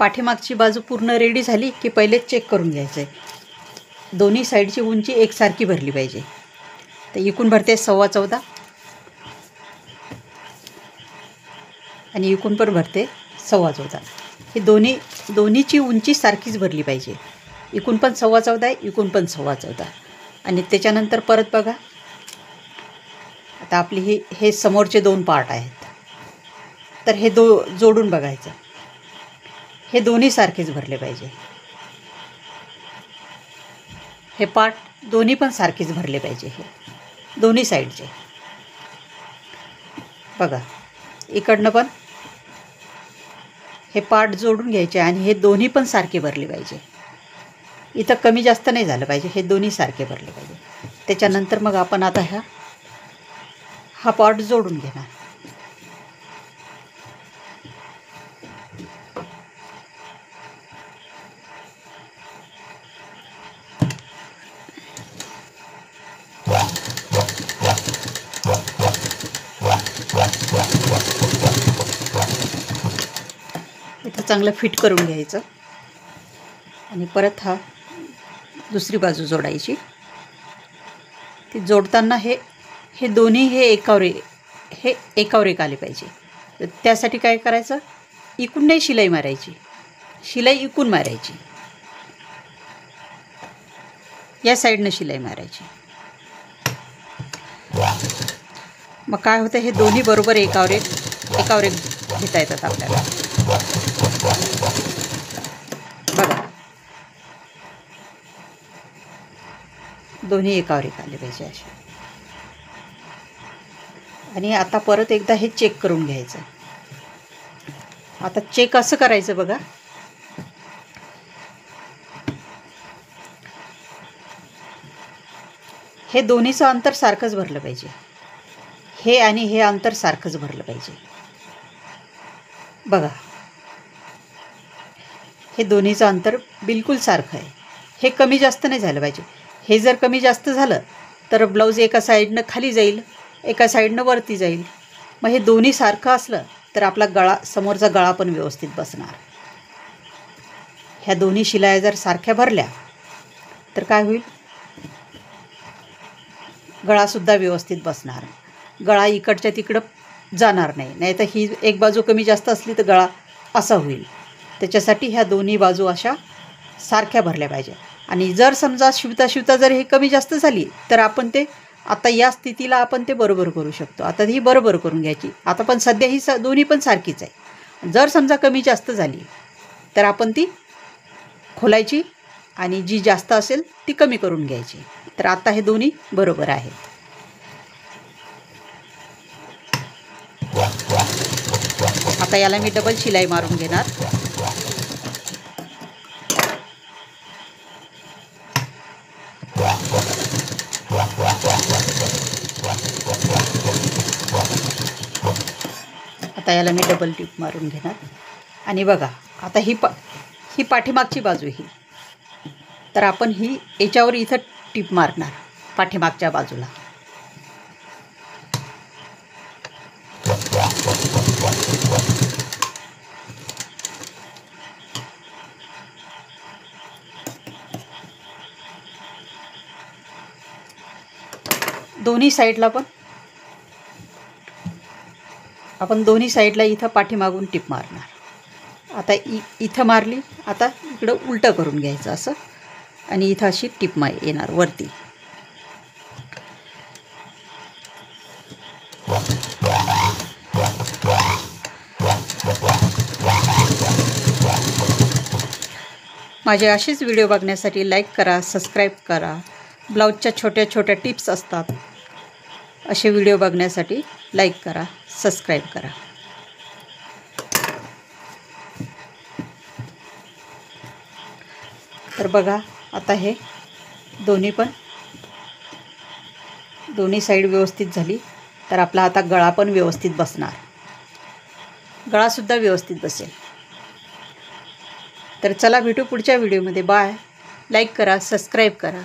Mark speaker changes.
Speaker 1: पाठीमागची बाजू पूर्ण रेडी झाली की पहिले चेक करून घ्यायचं आहे. दोन्ही साईडची उंची एकसारखी भरली पाहिजे. तर इकून भरते 14.25 आणि इकून पण भरते 14.25. ही दोन्हीची उंची सारखीच भरली पाहिजे. इकून पण 14.25 आहे, इकून पण 14.25. आणि त्याच्यानंतर परत बघा, आता आपली हे समोरचे 2 पार्ट आहेत. तर हे जोडून बघायचं. हे दोन्ही सारखेच भरले पाहिजे. हे पार्ट दोन्ही पण सारखेच भरले पाहिजे. हे दोन्ही साईडचे बघा. इकडनं पण हे पार्ट जोडून घ्यायचे आणि हे दोन्ही पण सारखे भरले पाहिजे. इथं कमी जास्त नाही झालं पाहिजे. हे दोन्ही सारखे भरले पाहिजे. त्याच्यानंतर मग आपण आता हा पार्ट जोडून घेणार. इथं चांगलं फिट करून घ्यायचं आणि परत दुसरी बाजू जोडायची. ती जोडताना हे दोन्ही एकावर एक आले पाहिजे. तर त्यासाठी काय करायचं, इकून नाही शिलाई मारायची, शिलाई इकून मारायची. या साईडनं शिलाई मारायची. मग काय होतं, हे दोन्ही बरोबर एकावर एक घेता येतात आपल्याला. बघा, दोन्ही एकावर एक आले पाहिजे असे. आणि आता परत एकदा हे चेक करून घ्यायचं. आता चेक असं करायचं बघा, हे दोन्हीचं अंतर सारखंच भरलं पाहिजे. हे आणि हे अंतर सारखंच भरलं पाहिजे. बघा, हे दोन्हीचं अंतर बिलकुल सारखं आहे. हे कमी जास्त नाही झालं पाहिजे. हे जर कमी जास्त झालं तर ब्लाऊज एका साईडनं खाली जाईल, एका साईडनं वरती जाईल. मग हे दोन्ही सारखं असलं तर आपला समोरचा गळा पण व्यवस्थित बसणार. ह्या दोन्ही शिलाया जर सारख्या भरल्या तर काय होईल, गळासुद्धा व्यवस्थित बसणार. गळा इकडच्या तिकडं जाणार नाही. नाही तर ही एक बाजू कमी जास्त असली तर गळा असा होईल. त्याच्यासाठी ह्या दोन्ही बाजू अशा सारख्या भरल्या पाहिजे. आणि जर समजा शिवता जर हे कमी जास्त झाली तर आपण ते आता या स्थितीला आपण ते बरोबर करू शकतो. आता ही बरोबर करून घ्यायची. आता पण सध्या ही दोन्ही पण सारखीच आहे. जर समजा कमी जास्त झाली तर आपण ती खोलायची आणि जी जास्त असेल ती कमी करून घ्यायची. तर आता हे दोन्ही बरोबर आहेत. आता याला मी डबल शिलाई मारून घेणार. आता याला मी डबल टिप मारून घेणार. आणि बघा, आता ही पाठीमागची बाजू ही, तर आपण याच्यावर इथं टिप मारणार पाठीमागच्या बाजूला. दोन्ही साईडला पण आपण दोन्ही साईडला इथं पाठीमागून टिप मारणार. आता इथं मारली, आता इकडं उलटं करून घ्यायचं असं आणि इथं अशी टिप येणार वरती. माझे असेच व्हिडिओ बघण्यासाठी लाईक करा, सबस्क्राईब करा. ब्लाऊजच्या छोट्या छोट्या टिप्स असतात, असे व्हिडिओ बघण्यासाठी लाईक करा, सबस्क्राईब करा. तर बघा, आता हे दोन्ही साईड व्यवस्थित झाली तर आपला आता गळा पण व्यवस्थित बसणार. गळासुद्धा व्यवस्थित बसेल. तर चला भेटू पुढच्या व्हिडिओमध्ये. बाय. लाईक करा, सबस्क्राईब करा.